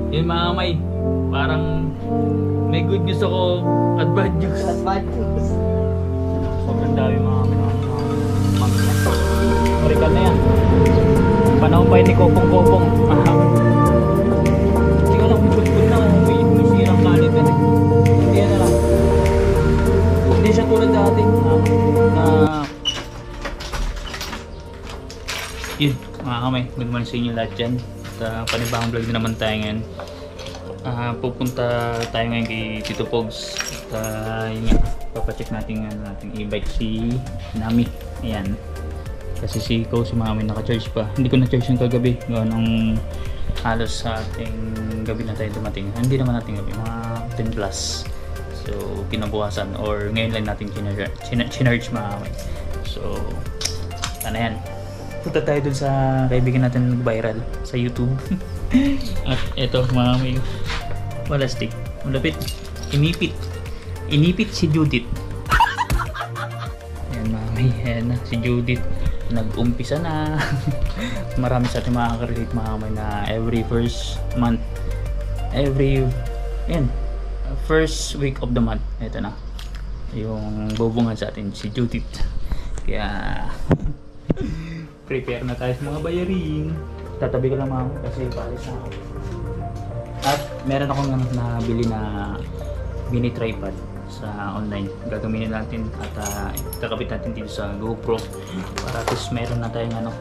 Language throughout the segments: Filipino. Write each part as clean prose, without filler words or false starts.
Yun mga kamay, parang may good news ako at bad news. Bad news. Sobrang dami mga kamay ng mangga. Origal na yan. Panahon pa yun ni Kopong-Kopong. Hindi ko lang bukod na kung may sirang kalit yan eh. Hindi yan na lang. Hindi siya tulad dati na yun mga kamay, good morning sa inyo lahat dyan. At panibang vlog na naman tayo ngayon. Pupunta tayo ngayon kay Tito Pogs. At yun nga, papacheck natin nating e-bike si Nami. Ayan. Kasi si Mami naka-charge pa. Hindi ko na-charge yung kagabi. Nung halos sa ating gabi na tayo dumating. Hindi naman natin gabi, mga 10 plus. So kinabukasan or ngayon lang natin chinarge mga kamay. So ano yan, punta tayo dun sa kaibigan natin nag-viral sa YouTube. At eto mga kamay, wala stick, malapit, inipit si Judith. Ayan mga kamay, ayan na si Judith, nag-umpisa na. Marami sa ating makaka-relate mga kamay na every first month, first week of the month, ito na yung bubungan sa atin si Judith. Kaya prepare na tayo sa mga bayaring. Tatabi ko lang mga kasi palis na ako. At meron akong nabili na mini tripod sa online. Gagamitin natin at kakabit natin dito sa GoPro para at least meron na tayong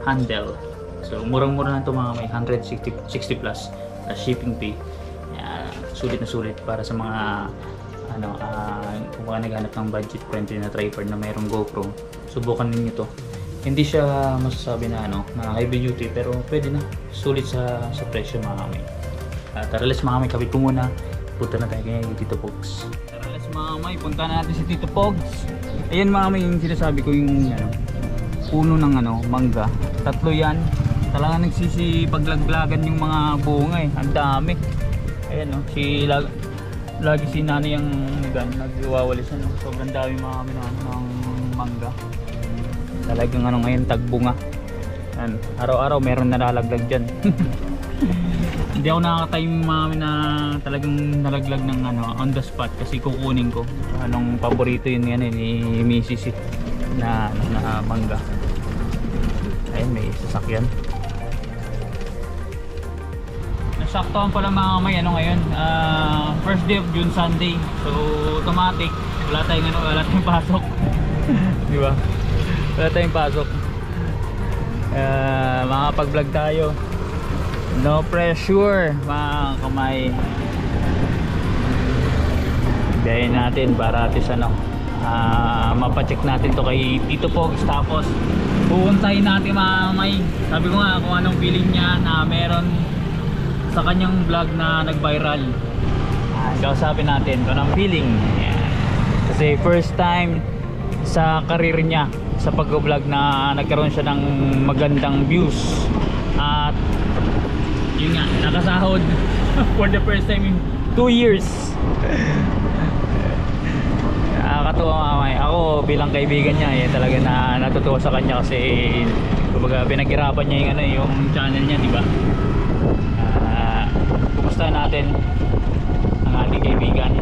handle. So murang-mura na ito mga may 160 plus shipping fee. Sulit na sulit para sa mga kung mga naghanap ng budget friendly na tripod na mayroong GoPro. Subukan ninyo to. Hindi siya masasabi na na heavy duty, pero pwede na, sulit sa presyo mga kamay. Tara let's mga kamay, kabit ko muna. Punta na tayo kay Tito Pogs. Tara let's mga kamay, punta na natin si Tito Pogs. Ayan mga kamay, yung sinasabi ko yung puno ng mangga. Tatlo yan. Talagang nagsisipaglaglagan yung mga bunga eh. Ang dami. Ayan lagi si nanay yung nagwawalis sobrang dami mga kami ng mangga. Talagang ngayon tagbunga. Araw-araw meron nalalaglag dyan. Hindi ako nakaka-time mga na talagang nalaglag ng on the spot kasi kukunin ko. Anong paborito yun ni Mrs. na mangga. Ayun, may sasakyan. Nasaktuhan pala mga kamay ngayon. First day of June, Sunday. So automatic wala tayong pasok. Di ba? Wala tayong pasok. Makapag-vlog tayo. No pressure mga kamay. Biyahin natin para at least mapacheck natin to kay Tito Pogs. Tapos pupuntahin natin mga kamay. Sabi ko nga kung anong feeling niya na meron sa kanyang vlog na nag-viral. Kausapin natin kung anong feeling. Kasi first time sa career niya sa pag-vlog na nagkaroon siya ng magandang views. At yun nga, nakasahod for the first time in 2 years. Nakakatuwa mga kamay. Ako bilang kaibigan niya talaga na natutuwa sa kanya kasi kumbaga pinaghirapan niya yung channel niya, di ba? Kumusta natin ang ating kaibigan.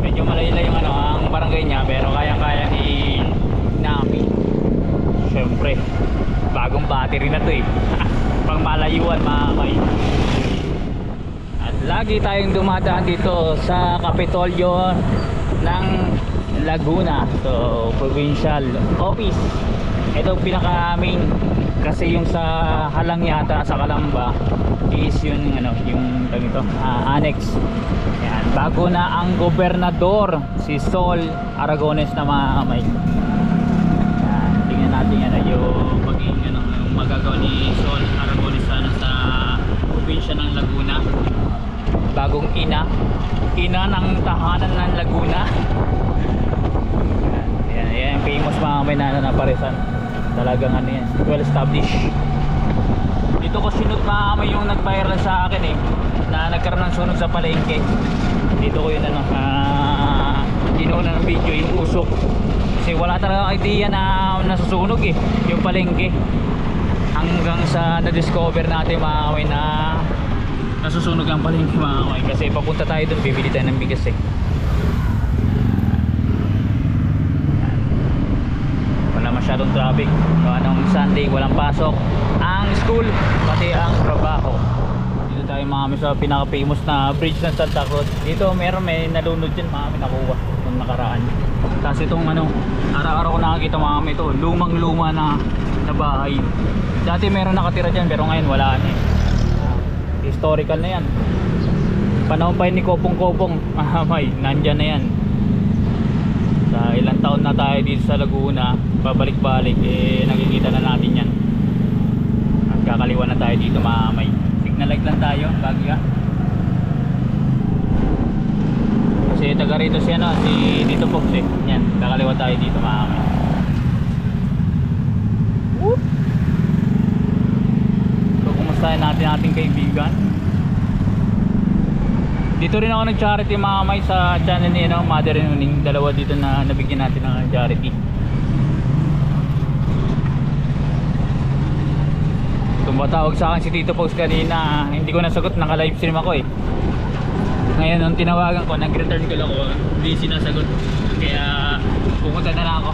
Medyo malayla yung ang barangay niya, pero kaya-kaya ni Nami. Siyempre bagong battery na to pang malayuan mga kamay. At lagi tayong dumadaan dito sa Kapitolyo ng Laguna, so provincial office. Ito pinaka main kasi yung sa Halang yata sa Calamba is yung annex. Yan, bago na ang gobernador si Sol Aragones na mga kamay. Yan, tingnan natin yung magagawa ni Sol Aragones sa probinsya ng Laguna. Bagong ina ng tahanan ng Laguna. Yan famous mga kamay na naparisan. Talagang yan, well established. Dito ko sinut mga kamay yung nag-viral sa akin na nagkaroon ng sunog sa palengke. Dito ko yun kinuha ng video yung usok. Kasi wala talaga idea na nasusunog yung palengke. Hanggang sa na-discover natin mga kamay na nasusunog ang palengke mga kamay kasi papunta tayo doon, bibili tayo ng bigas eh. Wala masyadong traffic, anong Sunday walang pasok ang school pati ang trabaho. Dito tayo mga kamay sa pinaka famous na bridge ng Santa Cruz. Dito may nalunod dyan mga kamay, nakuha nung nakaraan. Tapos itong araw-araw ko nakakita mga kamay, ito lumang luma na bahay. Dati meron nakatira dyan pero ngayon wala na eh. Historical na yan, panahon pa yun ni Kopong-Kopong. May nandyan na yan. Sa ilang taon na tayo dito sa Laguna, babalik-balik eh nakikita na natin yan. At kakaliwa na tayo dito mamay. Signal light lang tayo, Bagya. Kasi taga rito si Tito Fox eh. Yan, kakaliwa tayo dito mamay. Whoop! So kumustahin natin ating kaibigan. Dito rin ako nag-charity mga kamay sa channel ni Mother and Uning. Dalawa dito na nabigyan natin ng charity. Tumatawag sa akin si Tito Fox kanina, hindi ko nasagot, naka-live stream ako eh. Ngayon nung tinawagan ko, nag-return ko lang ako, hindi sinasagot. Kaya pumunta na lang ako.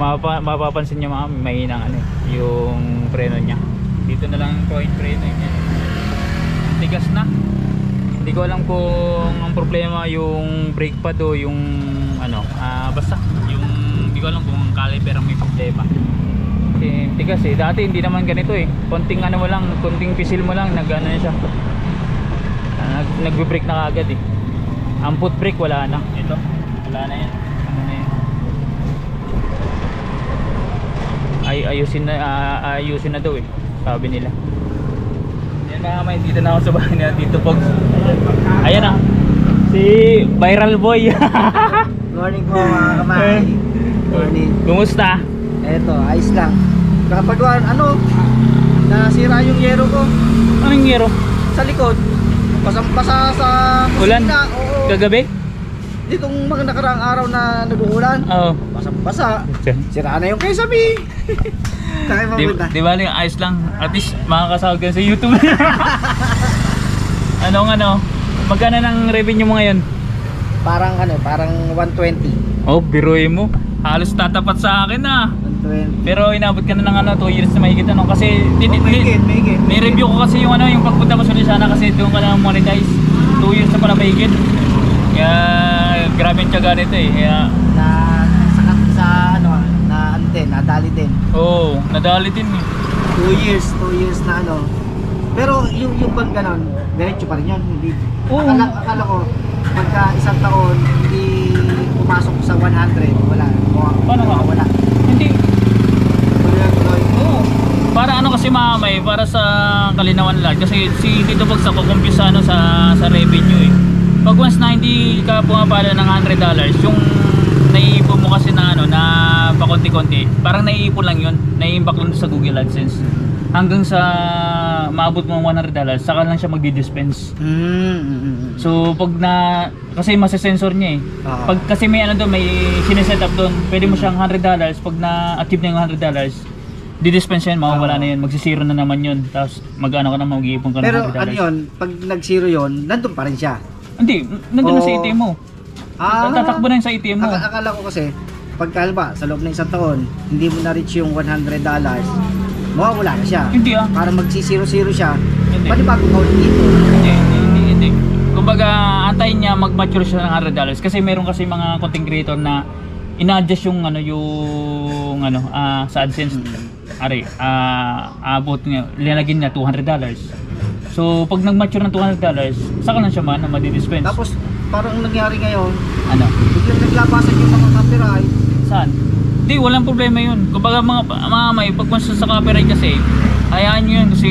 Mapapansin nyo mga may hinang yung preno nya. Dito na lang po yung preno nya. Tigas na. Hindi ko alam kung ang problema yung brake pad o yung basta yung hindi ko alam kung caliper ang may problema. Kasi tigas eh. Dati hindi naman ganito eh. Konting mo lang, konting pisil mo lang nag-ano na siya. Nagbe-brake na kaagad eh. Ang foot brake wala na. Ito, wala na yan. Ayusin na daw eh, sabi nila. Yan mga kamay, dito na ako sa bahay nila Tito Fox. Ayan na, si Viral Boy. Morning po mga kamay. Morning. Kumusta? Eto, ayos lang. Kapag nasira yung yero ko Anong yero? sa likod. Basang-basa sa Ulan? kusina. Oo. Kagabi? Ditong mga nakaraang araw na nag-uulan. Oo. Basang-basa. Sira na yung kesabi. Tayo mapunta. Di ba ayos lang? At least makakasahod ka sa YouTube. Magkano ng revenue mo ngayon? Parang 120. Oh, biruin mo. Halos tatapat sa akin ah. 120. Pero inabot ka na ng 2 years na mahigit kasi Mahigit. ni-review ko kasi yung pagpunta ko sa Lisana kasi doon ka na monetize. 2 years na pala mahigit. Kaya grabe yung tiyaga nito eh. Kaya nadali din. Oo, nadali din eh. 2 years na Pero yung bang ganon, diretso pa rin yun. Hindi. Oo. Akala ko pagka isang taon hindi pumasok sa 100, wala. Paano ka? Wala. Hindi. Tuloy. Oo. Para kasi mamay, para sa kalinawan lang. Kasi si Tito Fox ako confused sa revenue eh. Pag once na hindi ka pumapala ng $100, yung naiipon mo kasi na pakonti-konti, parang naiipon lang yun, nai-impact lang sa Google AdSense hanggang sa maabot mo $100, saka lang siya magdi-dispense. So pag kasi masesensor niya eh. Pag kasi may may sineset up doon, pwede mo siyang $100, pag na-achieve niya yung $100, di-dispense yan, mawawala na yun, magsisiro na naman yun, tapos ka na, mag-iipon ka ng $100. Pero yun, pag nag-zero yun, nandun pa rin siya? Hindi, nandun na sa ATM mo. Tatakbo na yun sa ATM mo. Akala ko kasi, pagkalba sa loob ng isang taon, hindi mo na-reach yung $100, mawawala na siya. Hindi ah. Para magsisiro-siro siya, Hindi. panibagong count dito. Hindi. Kumbaga, antayin niya mag-mature siya ng $100 kasi meron kasi mga content creator na ina-adjust yung sa AdSense. Abot niya, linagin niya $200. So, pag nag-mature ng $200, saka lang siya madi-dispense. Tapos, parang nangyari ngayon, Ano? biglang naglabasan yung mga copyright. Saan? Hindi, walang problema yun. Kumbaga mga may pagpunsa sa copyright kasi, hayaan nyo yun kasi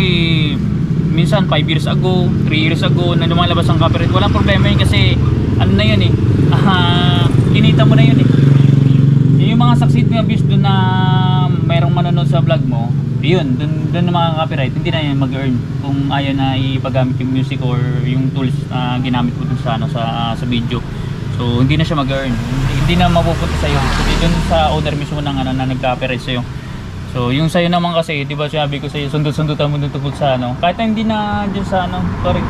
minsan 5 years ago, 3 years ago na lumalabas ang copyright. Walang problema yun kasi na yun eh. Kinita mo na yun eh. Yung mga succeed nga views doon na mayroong manonood sa vlog mo, yun, doon na mga copyright, hindi na yan mag-earn kung ayaw na ipagamit yung music or yung tools ginamit mo dun sa video. So hindi na siya mag-earn, hindi na mapupunta sa'yo. Kasi dun sa owner mismo ng na nag-copyright sa'yo. So yung sa'yo naman kasi, di ba sabi ko sa'yo, sundot-sundutan mo dun tungkol sa ano, kahit na hindi na dyan sa ano, correct,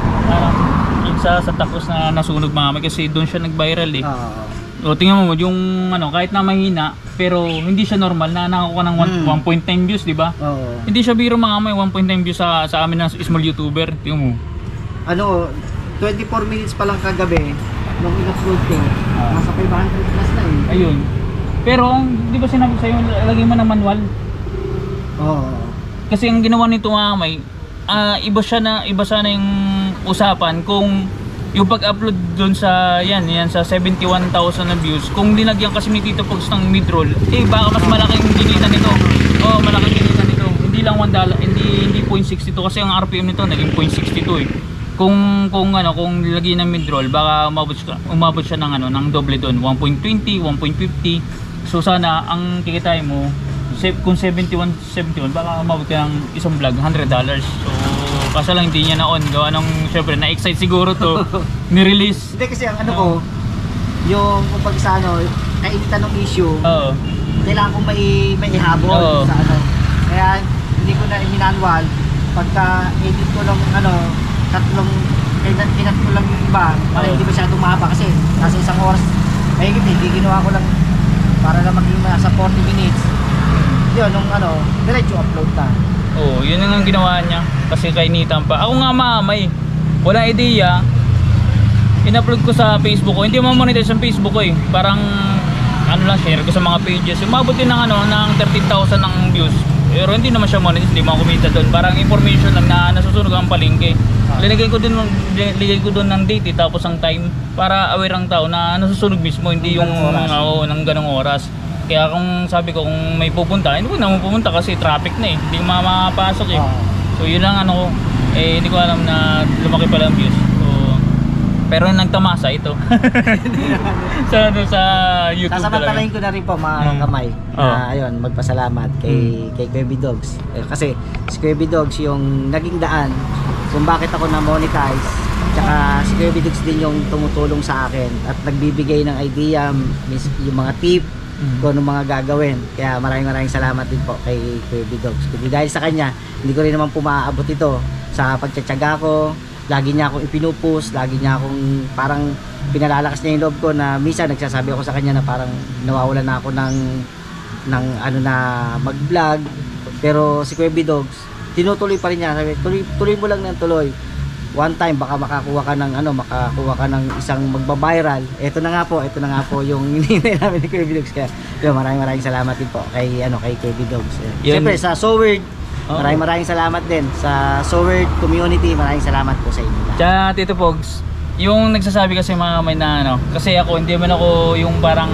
yung sa tapos na nasunog mama kasi doon siya nag-viral eh. O tingnan mo yung ano, kahit na mahina, pero hindi siya normal na nakakuha ng 1.9 views, di ba? Hindi siya biro mga may 1.9 views sa amin na small YouTuber, tingnan mo. Ano, 24 minutes pa lang kagabi nung in-upload ko, nasa 500 plus na eh. Ayun. Pero di ba sinabi sa'yo, lagay mo ng manual? Kasi ang ginawa nito mga may, iba sana yung usapan kung yung pag-upload dun sa yan sa 71,000 na views, kung linagyan kasi ni Tito Pogs ng mid-roll, baka mas malaking ginita nito. Malaking ginita nito. Hindi lang $1, hindi 0.62 kasi ang RPM nito naging 0.62 eh. Kung nilagyan ng mid-roll, baka umabot siya ng ng doble doon, 1.20, 1.50. So sana ang kikitain mo kung 71 baka umabot ka ng isang vlog $100. So kasi lang hindi niya na-on gawa nung syempre na-excite siguro to ni-release. Hindi kasi ang ano ko, yung pag sa ano, kainitan ng issue, kailangan kong may ihabol sa ano. Kaya hindi ko na i-manual. Pagka edit ko lang pinat ko lang yung iba para hindi masyadong mahaba kasi nasa isang oras mahigit hindi ginawa ko lang para lang maging nasa 40 minutes. Yun, nung diretso upload na. Yun ang ginawa niya kasi kainitan pa. Ako nga mamay, wala idea. In-upload ko sa Facebook ko, hindi ma-monetize sa Facebook ko eh. Parang lang, share ko sa mga pages. Umabot din ng ng 13,000 ng views. Pero hindi naman siya monetize, hindi mo kumita doon. Parang information lang na nasusunog ang palengke. Linagay ko doon ng date tapos ang time para aware ang tao na nasusunog mismo, hindi yung ng ganong oras. Kaya kung sabi ko kung may pupunta, hindi ko naman pupunta kasi traffic na eh. Hindi ko makapasok eh. So yun lang hindi ko alam na lumaki pala ang views. Pero nagtamasa ito. sa YouTube. Sasamantalahin ko na rin po mga kamay. Ayun, magpasalamat kay Kirby Dogs. Kasi si Kirby Dogs yung naging daan kung bakit ako na-monetize. Tsaka si Kirby Dogs din yung tumutulong sa akin at nagbibigay ng idea, yung mga tip, kung anong mga gagawin. Kaya maraming salamat din po kay Kirby Dogs. Kasi dahil sa kanya, hindi ko rin naman pumaabot ito sa pagtsatsaga ko. Lagi niya akong ipinupus, lagi niya akong parang pinalalakas niya yung loob ko na minsan nagsasabi ako sa kanya na parang nawawalan na ako ng na mag-vlog. Pero si Kirby Dogs, tinutuloy pa rin niya. Sabi, tuloy mo lang ng tuloy. One time baka makakuha ka ng isang magba-viral. Ito na nga po yung hinihintay namin ni Kirby Dogs. Kaya maraming salamat din po kay Kirby Dogs. Siyempre sa So Weird, maraming salamat din sa So Weird community. Maraming salamat po sa inyo. Tsaka Tito Pogs, yung nagsasabi kasi mga may na kasi ako hindi man ako yung parang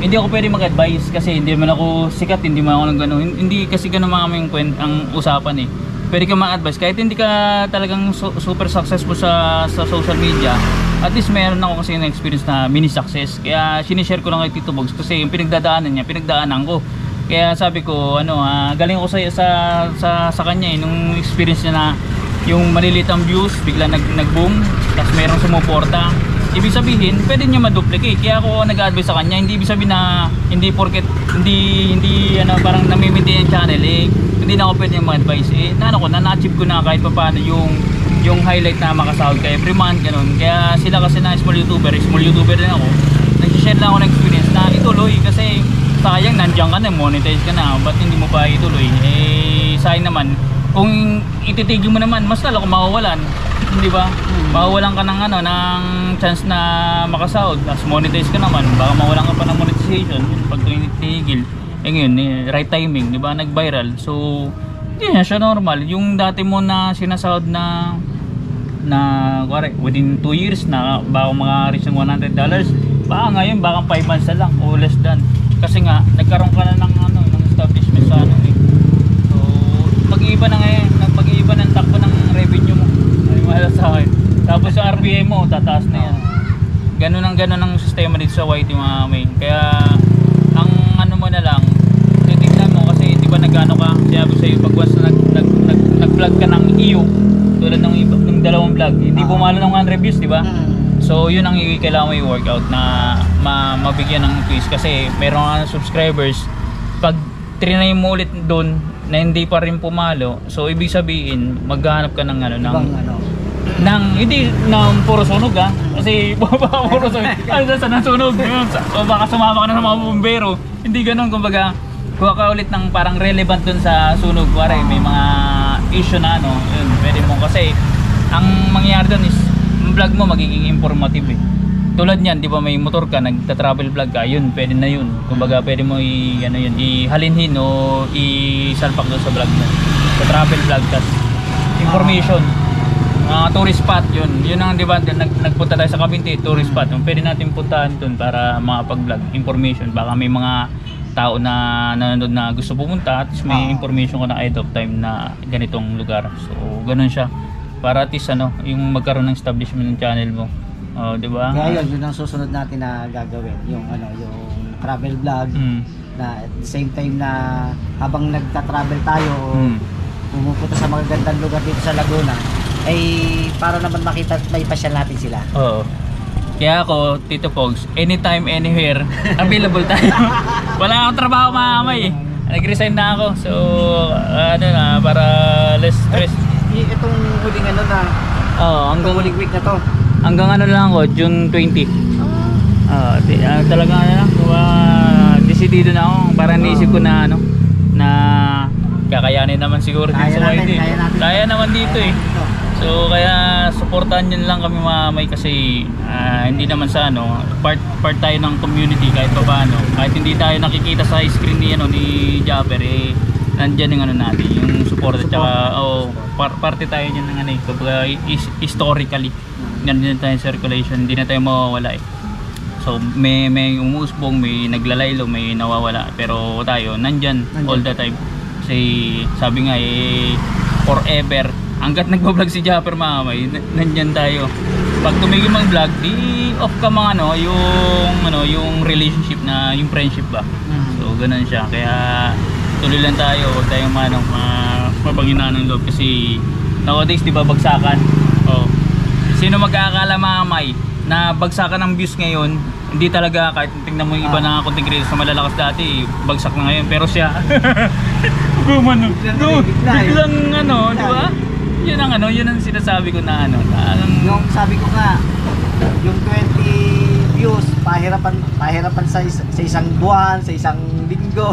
hindi ako pwede mag-advise kasi hindi man ako sikat, hindi man ako ng gano'n. Hindi kasi gano'n mga may ang usapan eh. Pwede ka mag-advise kahit hindi ka talagang super successful sa social media. At least meron ako kasi yung experience na mini success. Kaya sinishare ko lang kay Tito Pogs kasi yung pinagdaanan ko. Kaya sabi ko, galing ako sa kanya eh, nung experience niya na yung maliliit ang views, bigla nag-boom, tapos merong sumuporta. Ibig sabihin, pwede niya ma-duplicate. Kaya ako nag-advise sa kanya, hindi ibig sabihin na hindi porket hindi parang nami-maintain yung channel hindi na ako pwede mag-advise na-achieve ko na kahit paano yung highlight na makasahod ka every month, ganun. Kaya sila kasi na small YouTuber din ako. Nag-share lang ako ng experience na ituloy kasi sayang nandiyan ka na, monetize ka na, ba't hindi mo pa ituloy? Sayang naman. Kung ititigil mo naman, mas lalo kung mawawalan, di ba? Mawawalan ka ng ng chance na makasahod, tapos monetize ka naman, baka mawalan ka pa ng monetization pag ititigil. Ngayon, right timing, di ba? Nag-viral. So, hindi na siya normal. Yung dati mo na sinasahod na within 2 years na baka maka-reach ng $100, baka ngayon, baka 5 months na lang o less than. Kasi nga, nagkaroon ka na ng establishment sa So, mag-iiba na ngayon, mag-iiba ng takbo ng revenue mo. Ay, mahal sa akin. Tapos sa RPM mo, tataas na yan. Ganun ang sistema dito sa YT mga may. Kaya, ang mo na lang, titignan mo kasi di ba nag-ano ka, sinabi sa'yo pag once na nag-vlog ka ng iyo, tulad ng dalawang vlog, hindi pumalo ng 100 views, di ba? So, yun ang kailangan mo i-workout na mabigyan ng quiz kasi meron nga subscribers pag trinay mo ulit doon na hindi pa rin pumalo, so ibig sabihin maghahanap ka ng ano ng Ibang ano. hindi ng puro sunog kasi puro sunog sa nasunog o baka sumama ka na sa mga bumbero, hindi ganun. Kumbaga kuha ka ulit ng parang relevant dun sa sunog, kuwari may mga issue na ano, yun, pwede mo kasi ang mangyayari dun is yung vlog mo magiging informative tulad niyan, di ba may motor ka, nagta-travel vlog ka, yun, pwede na yun. Kumbaga pwede mo ihalinhin o isalpak doon sa vlog mo, sa travel vlog, tas information, tourist spot, yun ang, di ba, nagpunta tayo sa Cavinti, tourist spot, pwede natin puntahan doon para makapag-vlog, information, baka may mga tao na nanonood na gusto pumunta at may information ko na ahead of time na ganitong lugar. So ganun siya para at least yung magkaroon ng establishment ng channel mo. Di ba? Kaya yun ang susunod natin na gagawin, yung yung travel vlog, na at the same time na habang nagta-travel tayo o pumupunta sa mga gandang lugar dito sa Laguna, ay para naman makita at may pasyal natin sila. Oo. Kaya ako, Tito Pogs, anytime, anywhere, available tayo. Wala akong trabaho mamay. Nag-resign na ako. So, para less stress. Itong huling hanggang huling week na to. Hanggang lang ako, June 20. Talaga lang, decidido na ako. Parang naisip ko na na kakayanin naman siguro dito sa YT. Kaya naman dito So kaya supportahan nyo lang kami mamay kasi hindi naman sa part tayo ng community kahit pa paano. Kahit hindi tayo nakikita sa screen ni Japper, nandyan yung natin, yung support at saka parte tayo dyan ng historically nandyan tayo circulation, hindi na tayo mawawala So may umusbong, may naglalaylo, may nawawala, pero tayo nandyan all the time kasi sabi nga forever hanggat nagbablog si Japper mamay, nandyan tayo. Pag tumigil mang vlog, off ka mga yung relationship na yung friendship ba. So ganun siya, kaya tuloy lang tayo, huwag tayong mapaghinaan ng loob kasi nowadays di ba bagsakan. Sino mag-aakala mamay na bagsakan ng views ngayon, hindi talaga, kahit tingnan mo yung iba na content creators sa malalakas dati, bagsak na ngayon, pero siya biglang di ba? Yun ang sinasabi ko na yung sabi ko nga, yung 20 views pahirapan sa isang buwan, sa isang linggo.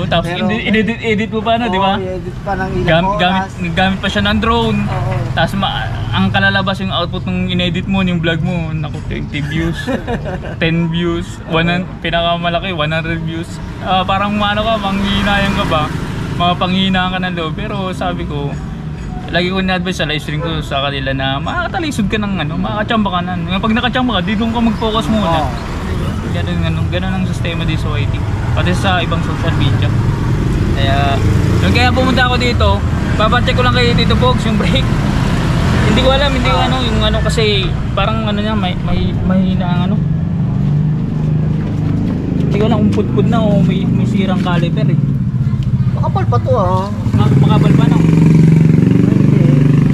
Tapos edit mo pa di ba? Edit pa ng ilang oras. Gamit pa siya ng drone. Tapos ang kalalabas yung output ng inedit mo, yung vlog mo, naku, 20 views, 10 views, pinakamalaki 100 views. Parang manghihinayang ka ba? Mapanghihinaan ka ng loob, pero sabi ko, lagi ko na-advise sa live stream ko sa kanila na makakatalisod ka ng makakachamba ka na. Pag nakachamba ka, di doon ka mag-focus muna. Ganun ang sistema dito sa YT. Pati sa ibang social media. Kaya pumunta ako dito, papacheck ko lang kay Tito Pogs yung brake. Hindi ko alam, yung kasi parang niya, may mahina ang Hindi ko alam kung pudpud na o may sirang caliper Makapal pa to Makapal pa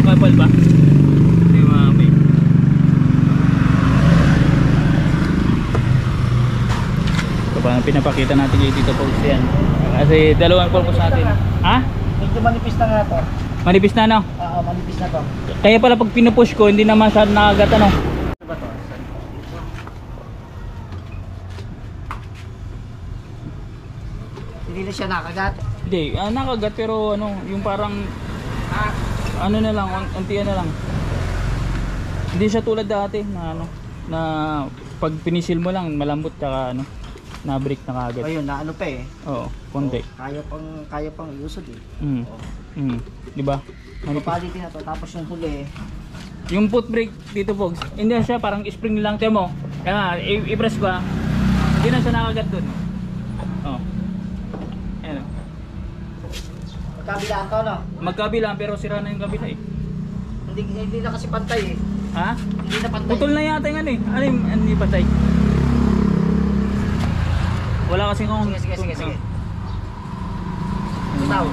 Makapal ba? Hindi mamay. Ito pa pinapakita natin kay Tito Pogs yan. Kasi dalawang purpose natin. Medyo manipis na nga to. Manipis na Oo, manipis na to. Kaya pala pag pinupush ko, hindi na masyadong nakagat Ano ba to? Hindi na siya nakagat. Hindi, nakagat pero yung parang na lang, untian na lang. Hindi siya tulad dati na pag pinisil mo lang malambot tsaka na break na kagad. Ayun, na pa Oo, konti. Kaya pang iusod Di ba? Mapalitin na to, tapos yung huli yung foot brake dito Pogs, hindi na siya parang spring lang tiyan mo. Kaya i-press ba? Hindi na siya nakagat doon. Ayan. Magkabilaan to Magkabilaan pero sira na yung kabila Hindi na kasi pantay Hindi na pantay. Putol na yata yung hindi pantay. Wala kasi kung Sige. Sitaw.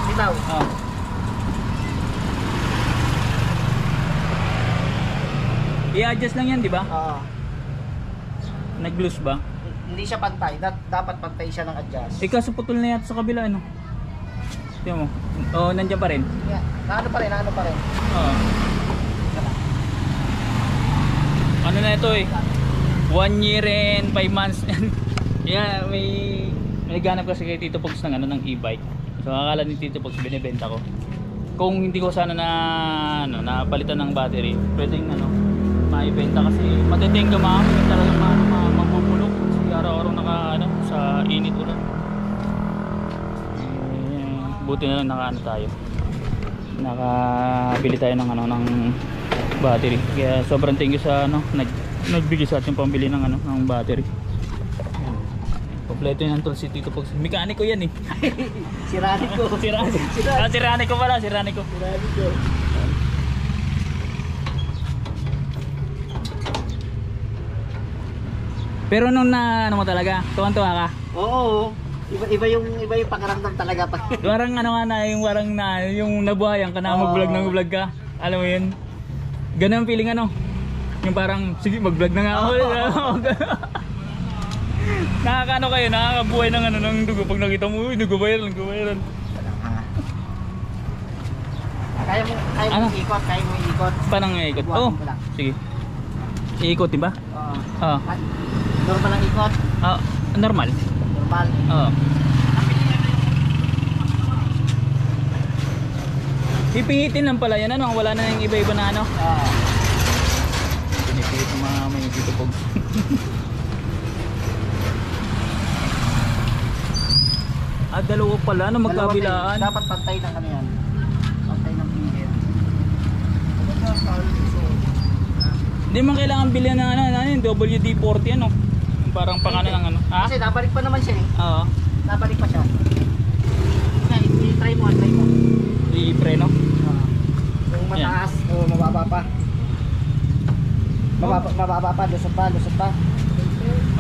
Sitaw. I-adjust lang yan, di ba? Oo. Nag-loose ba? Hindi siya pantay. Dapat pantay siya ng adjust. Eh kaso putol na yata sa kabila ano? Tingnan mo. Oo, nandiyan pa rin. Yeah. Naano pa rin. Oo. Ano na ito eh? 1 year and 5 months. Yeah, may ganap kasi kay Tito Pogs ng ano ng e-bike. So akala ni Tito Pogs binebenta ko. Kung hindi ko sana napalitan ng battery, pwedeng maibenta kasi madating gamamit talagang mabubulok kasi araw-araw sa init ulan. Buti na lang tayo. Nakabili tayo ng battery. Kaya sobrang thank you sa nagbigay sa atin pambili ng battery. Kompleto yan tol si Tito Pogs. Mekaniko yan eh. Sirani Sirani ko pala. Pero nung mo talaga, tuwan-tuwa ka? Oo. Iba yung pakiramdam talaga pag Parang yung nabuhayan ka na mag-vlog ka. Alam mo yun? Ganun ang feeling yung parang sige mag-vlog na nga ako. Nakakaano kayo, nakakabuhay ng dugo pag nakita mo, uy, dugo viral. Kaya mo ikot. Paano nga ikot? Oh, sige. Iikot, diba? Oo. Normal ang ikot? Normal. Normal? Oo. Pipihitin lang pala yan, wala na yung iba-iba na pinipihit ng mga may Tito Pogs. Dalawa pala, magkabilaan. Dapat pantay ng yan. Pantay ng pihit. Hindi man kailangan bilhin ng WD-40 yung parang pangano ng ha? Kasi nabalik pa naman siya eh. Oo. Nabalik pa siya. Try mo. I-preno? Yung mataas, mababa pa. Mababa pa, lusot pa.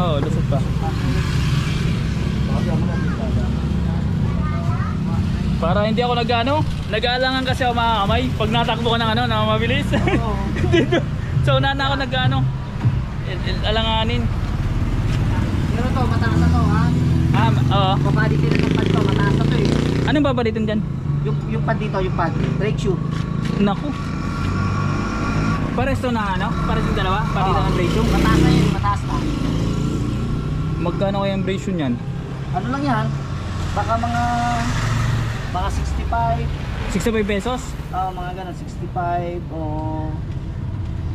Oo, lusot pa. Para hindi ako nag-aalangan kasi ako mga kamay. Pag natakbo ko ng na mabilis. Dito. So una na ako alanganin. Pero to, mataas na to ha? Oo. Babalitin na ng pad to, mataas na to eh. Anong babalitin dyan? Yung pad dito, yung pad. Brake shoe. Naku. Pares to na Pares yung dalawa? Palitan ng brake shoe? Mataas na yun, mataas na. Magkano kaya yung brake shoe nyan? Ano lang yan? Baka mga 65. 65 pesos? Mga ganun, 65 o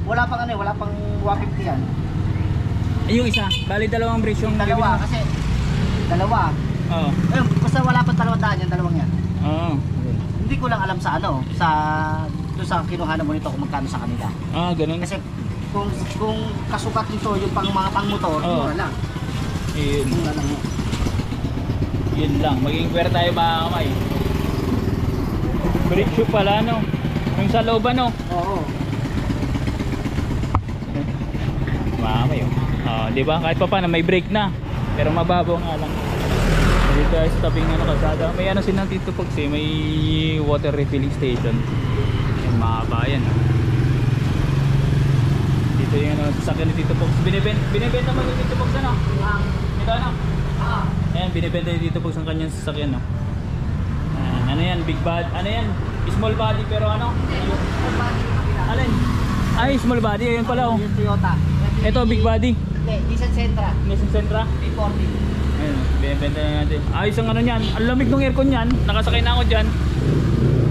wala pang 150 yan. Yung isa, bali dalawang brake yung Dalawa, kasi dalawa. Oo. Basta wala pang 200 yan, dalawang yan. Oo. Hindi ko lang alam sa doon sa kinuhanan mo nito kung magkano sa kanila. Ganun. Kasi kung kasukat nito yung mga pang-motor, mura lang. Mura lang. Yun lang, maging fair tayo mga kamay. Brake shoe pala yung sa loob Oo. Mamay diba? Kahit pa paano may brake na. Pero mababaw nga lang. Dito tayo sa tabing kalsada. May sila ng Tito Pogs may water refilling station. Yung mahaba yan. Dito yung sasakyan ni Tito Pogs. Binibenta mo ni Tito Pogs Ito ayan, binibenta ni Tito Pogs ang kanyang sasakyan ano yan, big body, small body pero alin? Ay, small body, ayun pala Yung Toyota. Ito, big body. Hindi, Nissan Sentra. 840. Ayun, binibenta na natin. Ayos ang niyan, ang lamig ng aircon niyan. Nakasakay na ako dyan.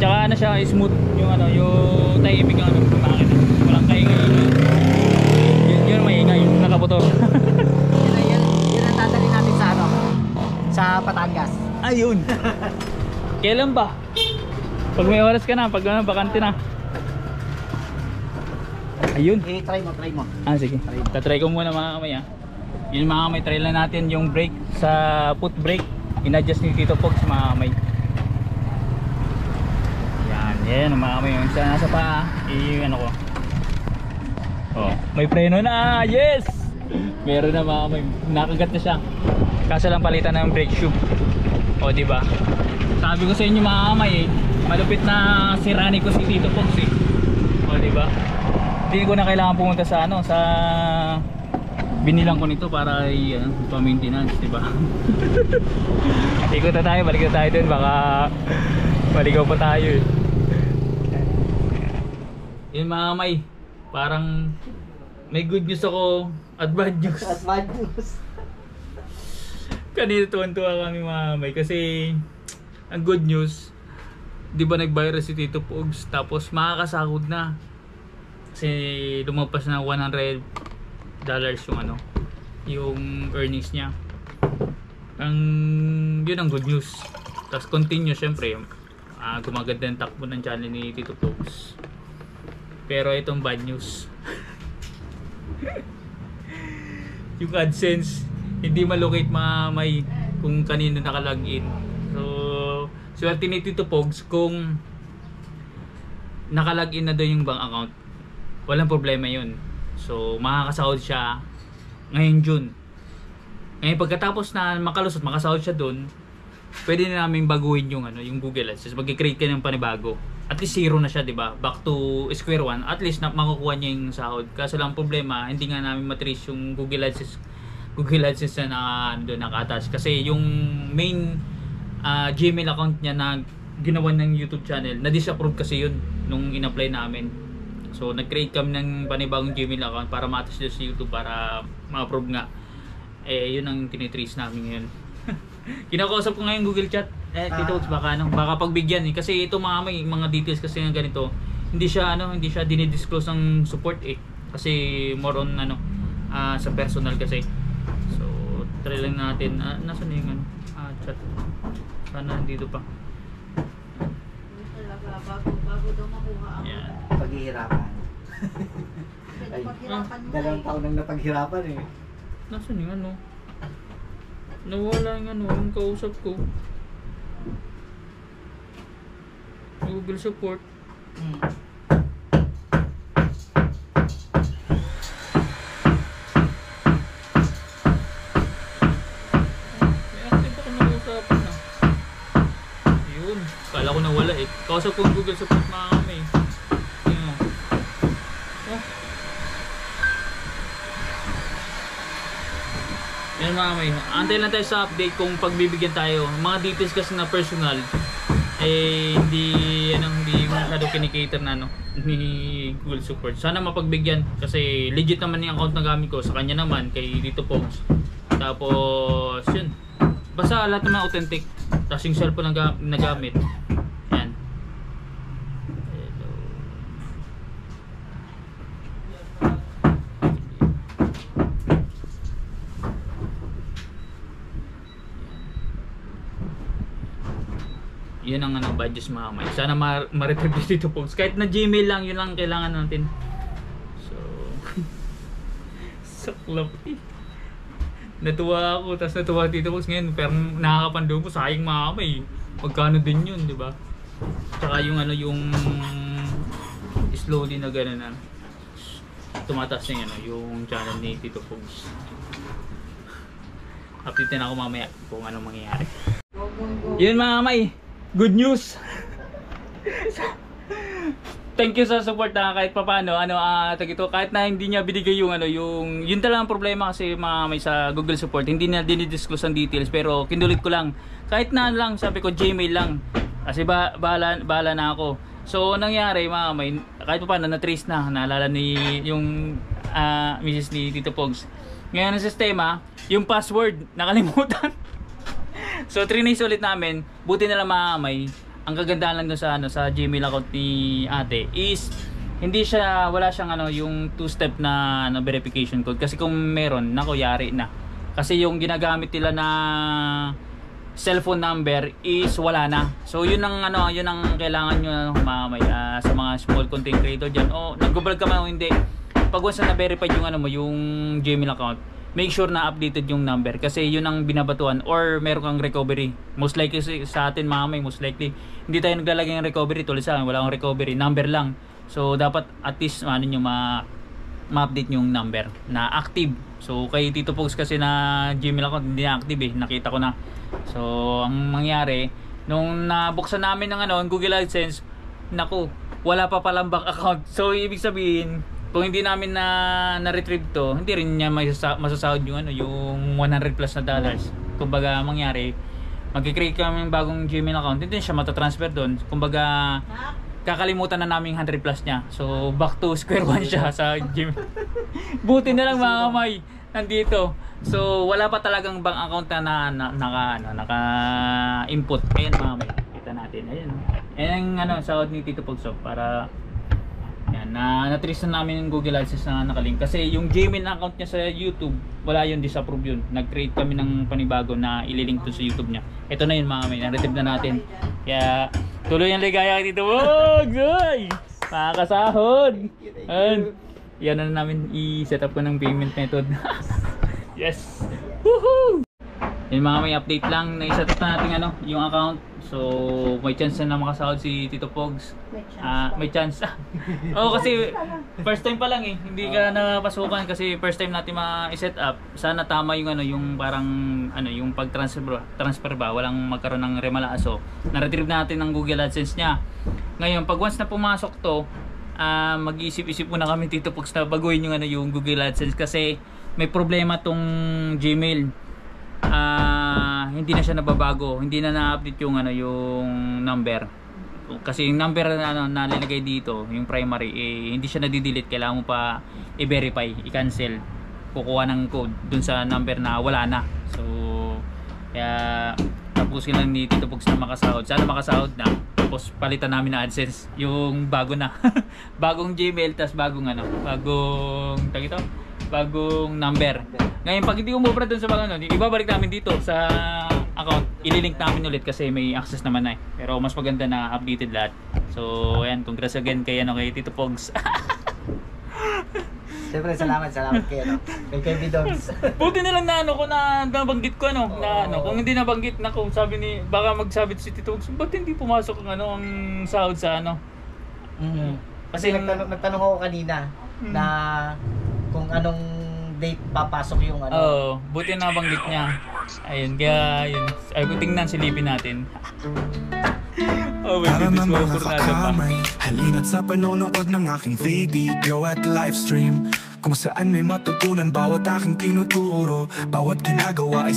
Tsaka siya, smooth yung yung tahimik ang makina. Walang kaingay. Yun maingay, nakaputor. Yun ang dadali natin sa Batangas. Ayun. Kailan ba? Pag may oras ka na, pag bakante na. Ayun. Try mo. Sige. Tatry ko muna mga kamay Yun mga kamay, try lang natin yung brake sa foot brake. In-adjust ni Tito Pogs mga kamay. Yan mga kamay. Yung isa nasa paa, ko. May preno na. Yes! Meron na mga kamay. Nakagat na siya. Kaso lang palitan na yung brake shoe. Diba? Sabi ko sa inyo mga kamay malupit na sirani ko si Tito Pogs diba? Hindi ko na kailangan pumunta sa binilang ko nito para pa-maintenance, di ba? Ikot na tayo, balik na tayo dun, baka baligaw pa tayo eh. Yun mga may, parang may good news ako at bad news. At bad news. Kanina tuwan-tuwa kami mga may kasi ang good news, di ba nag-viral si Tito Pogs tapos makakasahod na. Kasi lumagpas na $100 yung yung earnings niya. Yun ang good news. Tapos continue syempre, gumaganda ang takbo ng channel ni Tito Pogs. Pero itong bad news. Yung AdSense hindi malocate mga may kung kanino nakalagin. So, swerte ni Tito Pogs kung nakalagin na doon yung bank account. Walang problema yun. So, makakasahod siya ngayon June. Ngayon pagkatapos na makalusot, makasahod siya doon, pwede na namin baguhin yung yung Google Ads. Mag-create ka ng panibago. At least zero na siya, 'di ba? Back to square one. At least makukuha niya yung sahod. Kaso lang problema, hindi nga namin matrace yung Google Ads na naka-attach kasi yung main Gmail account niya na ginawa ng YouTube channel, na-disapprove kasi yun nung in-apply namin. So nag-create kami ng panibagong Gmail account para ma-attach sa YouTube para ma-approve nga. Yun ang tinitrace namin ngayon. Kinakausap ko ngayon Google Chat. Tito Pogs, baka pagbigyan kasi ito mga details kasi ng ganito, hindi siya dinidisclose ng support kasi more on sa personal kasi. So try lang natin nasaan yung chat, sana dito pa. Bago daw makuha ang Paghihirapan. Ay, paghirapan mo 2 taon nang napaghirapan eh. Nasaan yung nawala yung kausap ko. Google support. Kala ko nawala kausap ko yung Google support mga kami. Yan mga kami, antay lang tayo sa update kung pagbibigyan tayo. Mga details kasi na personal hindi masyado kinikater na ni Google support. Sana mapagbigyan kasi legit naman yung account na gamit ko, sa kanya naman kay Tito Pogs. Tapos yun, basta lahat naman authentic. Tapos yung cellphone na gamit. Yan. Hello. Yun ang badges mga kamay. Sana ma-retrieve dito po. Kahit na Gmail lang, yun lang kailangan natin. So, saklap natuwa ako, tapos natuwa dito po ngayon. Pero nakakapandong ko, sayang mga kamay. Magkano din yun, di ba? Tsaka yung yung slowly na gano'n tumataas na yung channel ni Tito Pogs. Update na ako mamaya kung anong mangyayari. Yun mga kamay, good news. Thank you sa support kahit papaano kahit na hindi niya binigay yung yun talagang problema kasi may sa Google support, hindi niya dinidisclose ang details, pero kinulit ko lang kahit na lang, sabi ko Gmail lang kasi bahala na ako. So nangyari may kahit papaano na-trace naalala ni yung Mrs. ni Tito Pogs. Ngayon ang sistema, yung password nakalimutan. So trinace ulit namin, buti na lang ang kagandahan lang dun sa Gmail account ni ate is wala siyang yung 2-step na verification code, kasi kung meron yari na, kasi yung ginagamit nila na cellphone number is wala na. So yun ang kailangan nyo sa mga small content creator dyan, nag-vlog ka man o hindi, pag once na na-verify yung Gmail account, make sure na updated yung number, kasi yun ang binabatuan, or meron kang recovery. Most likely sa atin most likely hindi tayo naglalagay ng recovery. Tulad sa akin, wala akong recovery, number lang. So dapat at least ma-update yung number na active. So kay Tito Pogs kasi na Gmail account hindi na active nakita ko na. So ang mangyari nung nabuksan namin ng Google AdSense, naku, wala pa palang bank account. So ibig sabihin, kung hindi namin na-retrieve to, hindi rin niya masasahod yung ano, yung 100 plus na dollars. Kumbaga mangyari, magki-create kami ng bagong Gmail account, hindi siya matatransfer doon. Kumbaga kakalimutan na namin 100 plus niya. So back to square one siya sa Gmail. Buti na lang mga kamay nandito. So wala pa talagang bank account na naka-input. Ayan mga kamay, kita natin. Ayan. Ayan ang ano, sahod ni Tito Pogso para yan, na-trace na namin yung Google AdSense na nakalink. Kasi yung Gmail account niya sa YouTube, wala yun, disapprove yun. Nag-create kami ng panibago na ililink to sa YouTube niya. Ito na yun mga kamay, na-retrieve na natin. Kaya tuloy ang ligaya kay Tito Pogs! Ay! Makakasahod! Yan na namin i-set up ko ng payment method. Yes! Woohoo! Yan mga may update lang, na-set up na natin ano, yung account. So may chance na makasahod si Tito Pogs. May chance. Oo, kasi first time pa lang eh. Hindi ka napasukan kasi first time natin ma-set up. Sana tama yung ano, yung parang ano, yung pag-transfer ba, walang magkaroon ng remalaso. Na-retrieve natin ng Google AdSense niya. Ngayon, pag once na pumasok to, mag-iisip-isip muna kami Tito Pogs na baguhin yung ano, yung Google AdSense kasi may problema tong Gmail. Hindi na siya nababago, hindi na na-update yung ano, yung number. Kasi yung number na ano, nalalagay dito, yung primary, hindi siya nadi-delete, kailangan mo pa i-verify, i-cancel, kukuha ng code dun sa number na wala na. So kaya tapusin lang ni Tito Pogs na makasahod. Sana makasahod na, tapos palitan namin na AdSense yung bago na. Bagong Gmail, tas bagong ano, bagong number. Ngayon pag hindi umubra dun sa mga ano, ibabalik namin dito sa account, ililink namin ulit kasi may access naman na eh. Pero mas maganda na updated lahat. So ayan, congrats again kay Tito Pogs. Siyempre, salamat kay kay Dogs. Buti na lang na ano ko na nabanggit ko ano, na ano, kung hindi nabanggit na ko, sabi ni baka magsabi si Tito Pogs, ba't hindi pumasok ang ano, ang sahod sa ano? Kasi nagtanong ako kanina na kung anong date papasok yung ano. Oo, buti na nabanggit niya. Ayun, kaya yun. Ay, tingnan, silipin natin. Oh, may Para bibis mo, mga purnada pa. kakamay, halina't sa panonood ng aking video at livestream, kung saan may matutunan bawat aking tinuturo, bawat ginagawa ay